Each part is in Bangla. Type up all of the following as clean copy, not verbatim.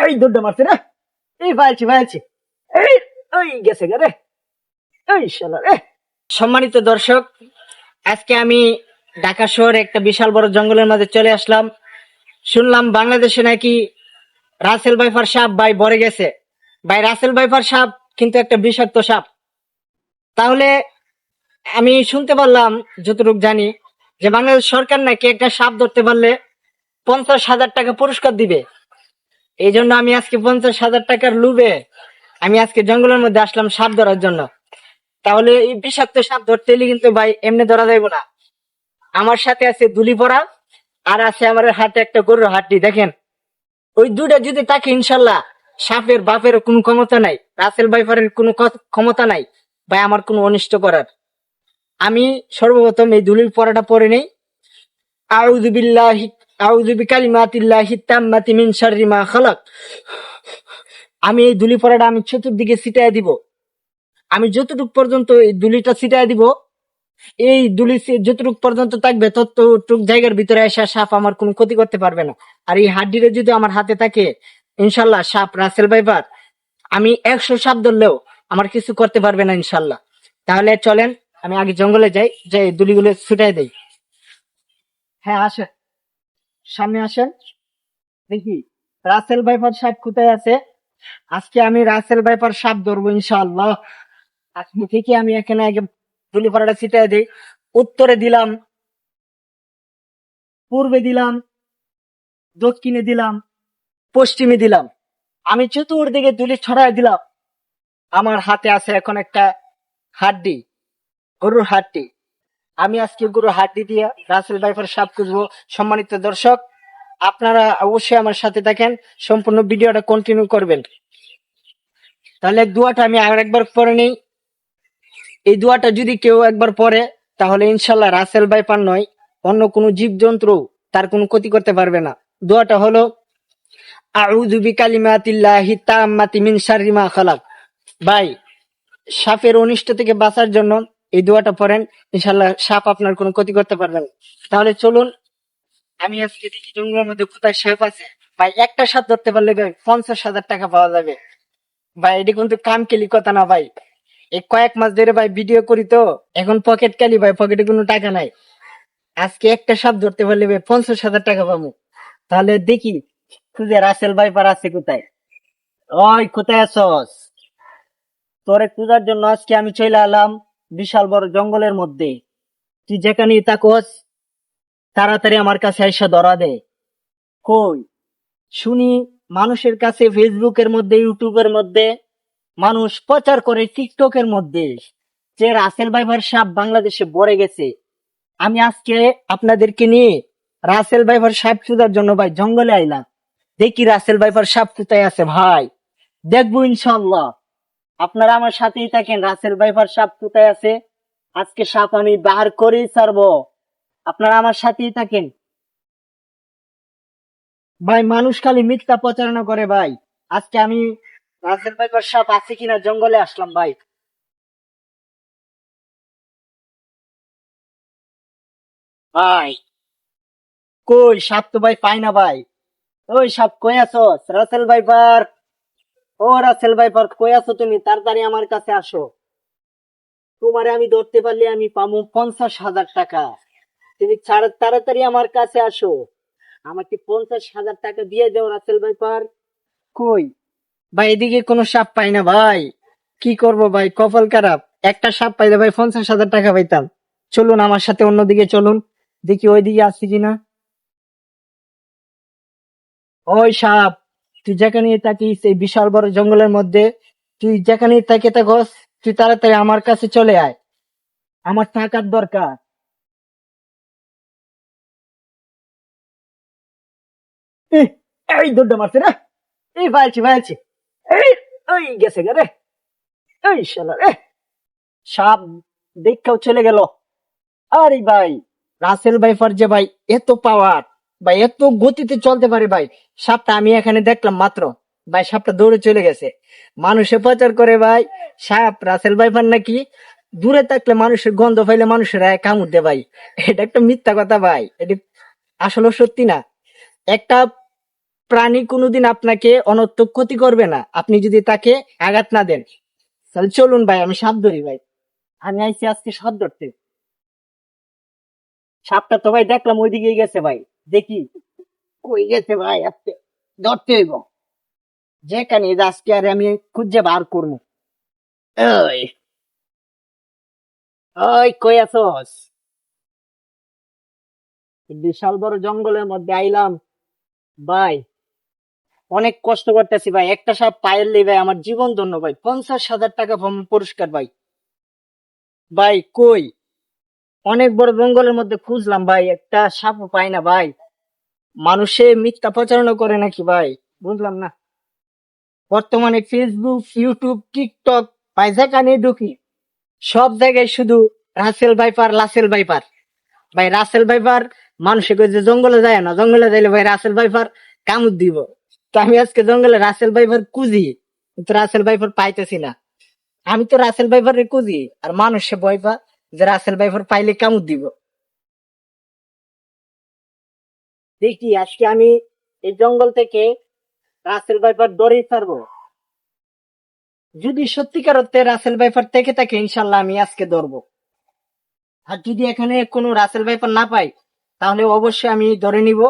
এই দৌড়টা মারছে রে। এই পাইছি এই ওই গেছে গে রে। এই শালা রে। সম্মানিত দর্শক, আজকে আমি ঢাকা শহরে একটা বিশাল বড় জঙ্গলের মাঝে চলে আসলাম। শুনলাম বাংলাদেশে নাকি রাসেল ভাইপার সাপ ভাই ভরে গেছে। ভাই রাসেল ভাইপার সাপ কিন্তু একটা বিষাক্ত সাপ। তাহলে আমি শুনতে পারলাম, যতটুকু জানি, যে বাংলাদেশ সরকার নাকি একটা সাপ ধরতে পারলে 50,000 টাকা পুরস্কার দিবে। এই জন্য আমি আজকে 50,000 টাকার লোভে আমি আজকে জঙ্গলের মধ্যে আসলাম সাপ ধরার জন্য। তাহলে এই বিষাক্ত সাপ ধরতে হলে কিন্তু ভাই এমনি ধরা যাইব না। আমার সাথে আছে দুলি পড়া, আর আছে আমার হাতে একটা গরুর হাড্ডি। দেখেন, ওই দুটা যদি তাকে, ইনশাল্লাহ সাপের বাপের কোনো ক্ষমতা নাই, রাসেল ভাইপারের কোনো ক্ষমতা নাই ভাই আমার কোনো অনিষ্ট করার। আমি সর্বপ্রথম এই দুলির পড়াটা পরে নেই। আউযু বিল্লাহি আউযু বিকালিমাতিল্লাহি তাম্মাতি মিন শাররি মা খালাক। আমি এই দুলি পড়াটা আমি চতুর্দিকে ছিটায় দিব। আমি যতটুক পর্যন্ত এই দুলিটা ছিটায় দিব, এই দুলি যতটুক পর্যন্ত থাকবে ততটুক জায়গার ভিতরে এসে সাপ আমার কোনো ক্ষতি করতে পারবে না। আর এই হাড্ডিটা যদি আমার হাতে থাকে, ইনশাল্লাহ সাপ রাসেল ভাইপার আমি 100 সাপ ধরলেও আমার কিছু করতে পারবে না ইনশাল্লাহ। তাহলে চলেন আমি আগে জঙ্গলে যাই, যে দুলিগুলো ছুটাই দেই। হ্যাঁ আসেন, সামনে আসেন, দেখি রাসেল ভাইপার সাপ কোথায় আছে। আজকে আমি রাসেল ভাইপার সাপ ধরবো ইনশাআল্লাহ। আজকে থেকে আমি এখানে আগে দুলি পাড়াটা ছিটাই দিই। উত্তরে দিলাম, পূর্বে দিলাম, দক্ষিণে দিলাম, পশ্চিমে দিলাম। আমি চতুর্দিকে দুলি ছড়াই দিলাম। আমার হাতে আছে এখন একটা হাড্ডি, গরুর হাড্ডি। আমি আজকে গরুর হাড্ডি দিয়ে রাসেল ভাইপার সাপ খুঁজবো। সম্মানিত দর্শক, আপনারা অবশ্যই আমার সাথে থাকেন, সম্পূর্ণ ভিডিওটা কন্টিনিউ করবেন। তাহলে দোয়াটা আমি আর একবার পরে নেই। এই দোয়াটা যদি কেউ একবার পড়ে, তাহলে ইনশাল্লাহ রাসেল ভাইপার নয়, অন্য কোনো জীবজন্তু তার কোনো ক্ষতি করতে পারবে না। দোয়াটা হলো আউযু বিকালিমাতিল্লাহি তাম্মাতি মিন শাররি মা খালাক। ভাই, সাপের অনিষ্ট থেকে বাঁচার জন্য এই দোয়াটা পড়েন, ইনশাল্লাহ সাপ আপনার কোনো ক্ষতি করতে পারবে না। তাহলে চলুন আমি আজকে দেখি জঙ্গলের মধ্যে কোথায় সাপ আছে। ভাই একটা সাপ ধরতে পারলে ভাই 50,000 টাকা পাওয়া যাবে। ভাই এটি কিন্তু কাম কেলি কথা না ভাই। এই কয়েক মাস ধরে ভাই ভিডিও করি, তো এখন পকেট কালি ভাই, পকেটে কোনো টাকা নাই। আজকে একটা সাপ ধরতে পারলে ভাই 50,000 টাকা পাবো। তাহলে দেখি খুঁজে রাসেল ভাইপার আছে কোথায়। ওই কোথায় আছস? তোরে খোঁজার জন্য আজকে আমি চলে এলাম বিশাল বড় জঙ্গলের মধ্যে। তুই যেখানেই থাকস তাড়াতাড়ি আমার কাছে এসে ধরা দে। কই শুনি মানুষের কাছে, ফেসবুকের মধ্যে, ইউটিউবের মধ্যে মানুষ প্রচার করে, টিকটকের মধ্যে, যে রাসেল ভাইপার সাপ বাংলাদেশে ভরে গেছে। আমি আজকে আপনাদেরকে নিয়ে রাসেল ভাইপার সাপ খোঁজার জন্য ভাই জঙ্গলে আইলাম। দেখি রাসেল ভাইপার সাপ কোথায় আছে ভাই, দেখবো ইনশাল্লাহ। আপনারা আমার সাথেই থাকেন, রাসেল ভাইপার সাপ কোথায় আছে আজকে সাপ আমি বাহার করেই ছাড়বো। আপনারা আমার সাথেই থাকেন ভাই। মানুষ খালি মিথ্যা প্রচারণা করে ভাই। আজকে আমি রাসেল ভাইপার সাপ আছে কিনা জঙ্গলে আসলাম ভাই। ভাই কই সাপ তো ভাই পাই না ভাই। ওই সাপ কই আছো? রাসেল ভাইপার, ও রাসেল ভাইপার কই আছো তুমি? তাড়াতাড়ি আমার কাছে আসো। তোমারে আমি ধরতে পারলে আমি পাবো 50,000 টাকা। তুমি তাড়াতাড়ি আমার কাছে আসো, আমাকে 50,000 টাকা দিয়ে দাও রাসেল ভাইপার। কই ভাই, এদিকে কোনো সাপ পাই না ভাই। কি করব ভাই, কপাল খারাপ। একটা সাপ পাইলে ভাই 50,000 টাকা পাইতাম। চলুন আমার সাথে অন্যদিকে চলুন, দেখি ওইদিকে আসছি কিনা। ওই সাপ, তুই যেখানে থাকিস এই বিশাল বড় জঙ্গলের মধ্যে, তুই যেখানে থাকে থাকস, তুই তাড়াতাড়ি আমার কাছে চলে আয়, আমার টাকার দরকার। ইহ, এই দৌড়টা মারছে রে। এই ভাইছি এই ওই গেছে গে রে। এই শালা রে, সাপ দেখেও চলে গেল। আরে ভাই, রাসেল ভাইপার যে ভাই এত পাওয়ার, ভাই এত গতিতে চলতে পারে ভাই। সাপটা আমি এখানে দেখলাম মাত্র, ভাই সাপটা দৌড়ে চলে গেছে। মানুষে প্রচার করে ভাই সাপ রাসেল ভাইপার নাকি দূরে থাকলে মানুষের গন্ধ পাইলে মানুষের কামড় দেয় ভাই। এটা একটা মিথ্যা কথা ভাই, এটা আসলে সত্যি না। একটা প্রাণী কোনোদিন আপনাকে অনর্থক ক্ষতি করবে না, আপনি যদি তাকে আঘাত না দেন। তাহলে চলুন ভাই, আমি সাপ ধরি ভাই। আমি আইছি আজকে সাপ ধরতে। সাপটা তো ভাই দেখলাম ওইদিকে গেছে ভাই। দেখি কই গেছে ভাই, আজকে ধরতে হইব। যেখানে আজকে আর আমি খুঁজে বার করবো। ওই ওই কই আছস? বিশাল বড় জঙ্গলের মধ্যে আইলাম ভাই। অনেক কষ্ট করতেছি ভাই, একটা সাপ পাইলে ভাই আমার জীবন ধন্য ভাই। 50,000 টাকা পুরস্কার ভাই। ভাই কই? অনেক বড় জঙ্গলের মধ্যে খুঁজলাম ভাই, একটা সাপও পাই না ভাই। মানুষে মিথ্যা প্রচারণা করে নাকি ভাই, বুঝলাম না। বর্তমানে ফেসবুক, ইউটিউব, টিকটক ভাই যেখানে ঢুকি সব জায়গায় শুধু রাসেল ভাইপার, রাসেল ভাইপার। ভাই রাসেল ভাইপার মানুষে কই যে জঙ্গলে যায় না, জঙ্গলে যাইলে ভাই রাসেল ভাইপার কামড় দিব। তো আমি আজকে জঙ্গলে রাসেল ভাইপার খুঁজি, কিন্তু রাসেল ভাইপার পাইতেছি না। আমি তো রাসেল ভাইপার খুঁজি, আর মানুষে ভয় পা যে রাসেল ভাইপার পাইলে কামড় দিব। দেখি আজকে আমি এই জঙ্গল থেকে রাসেল ভাইপার দৌড়েই ছাড়বো। যদি সত্যিকার অর্থে রাসেল ভাইপার থেকে থাকে ইনশাল্লাহ আমি আজকে ধরবো। আর যদি এখানে কোনো রাসেল ভাইপার না পাই, তাহলে অবশ্যই আমি ধরে নিব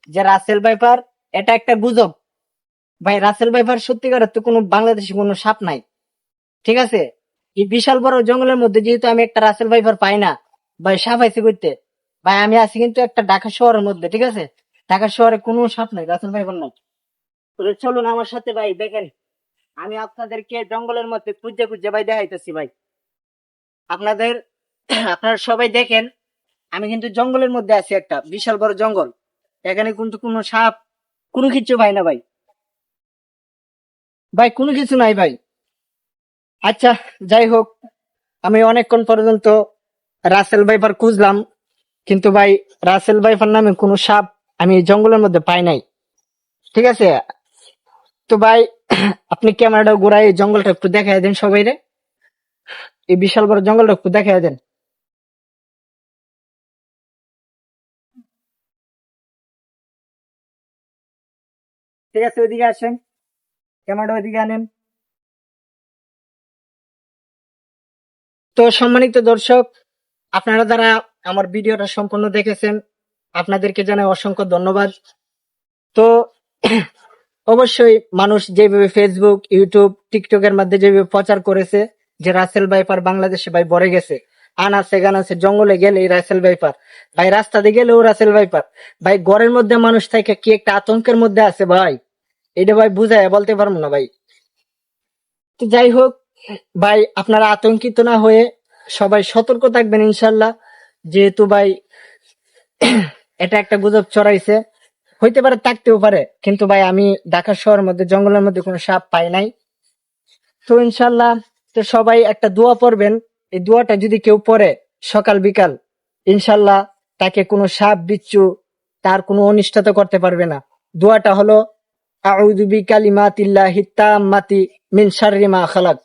যে রাসেল ভাইপার এটা একটা গুজব। ভাই রাসেল ভাইপার সত্যিকার অর্থে কোনো বাংলাদেশে কোনো সাপ নাই, ঠিক আছে? এই বিশাল বড় জঙ্গলের মধ্যে যেহেতু আমি একটা রাসেল ভাইপার পাই না, ভাই সাপ আইসি করতে। ভাই আমি আছি কিন্তু একটা ঢাকা শহরের মধ্যে, ঠিক আছে? ঢাকা শহরে কোনো সাপ নাই, রাসেল ভাইপার নাই। তো চলুন আমার সাথে ভাই, দেখেন আমি আপনাদেরকে জঙ্গলের মধ্যে খুঁজে খুঁজে ভাই দেখাইতেছি ভাই। আপনাদের আপনারা সবাই দেখেন, আমি কিন্তু জঙ্গলের মধ্যে আছি, একটা বিশাল বড় জঙ্গল। এখানে কিন্তু কোনো সাপ কোনো কিছু পাই না ভাই। ভাই কোনো কিছু নাই ভাই। আচ্ছা, যাই হোক, আমি অনেকক্ষণ পর্যন্ত রাসেল ভাইপার খুঁজলাম, কিন্তু ভাই রাসেল ভাইপার নামে কোনো সাপ আমি এই জঙ্গলের মধ্যে পাই নাই, ঠিক আছে? তো ভাই আপনি ক্যামেরাটা ঘুরাই এই জঙ্গলটা একটু দেখাই দেন সবাই রে, এই বিশাল বড় জঙ্গলটা একটু দেখাই দেন। ঠিক আছে, ওইদিকে আসেন, ক্যামেরাটা ওইদিকে আনেন। তো সম্মানিত দর্শক, আপনারা যারা আমার ভিডিওটা সম্পূর্ণ দেখেছেন, আপনাদেরকে জানাই অসংখ্য ধন্যবাদ। তো অবশ্যই মানুষ যেভাবে ফেসবুক, ইউটিউব, টিকটকের মধ্যে যেভাবে প্রচার করেছে যে রাসেল ভাইপার বাংলাদেশে ভাই ভরে গেছে, আনাচে গানাচে, জঙ্গলে গেলে রাসেল ভাইপার, ভাই রাস্তাতে গেলেও রাসেল ভাইপার, ভাই ঘরের মধ্যে মানুষ থাকে কি একটা আতঙ্কের মধ্যে আছে ভাই, এটা ভাই বুঝায় বলতে পারবো না ভাই। তো যাই হোক ভাই, আপনারা আতঙ্কিত না হয়ে সবাই সতর্ক থাকবেন ইনশাল্লাহ। যেহেতু ভাই এটা একটা গুজব ছড়াইছে, হইতে পারে, থাকতেও পারে, কিন্তু ভাই আমি ঢাকা শহরের মধ্যে জঙ্গলের মধ্যে কোনো সাপ পাই নাই। তো ইনশাল্লাহ, তো সবাই একটা দোয়া পড়বেন। এই দোয়াটা যদি কেউ পড়ে সকাল বিকাল, ইনশাল্লাহ তাকে কোনো সাপ বিচ্ছু তার কোনো অনিষ্টতা করতে পারবে না। দোয়াটা হলো আউযু বিকালিমাতিল্লাহি তাম্মাতি মিন শাররি মা খালাক।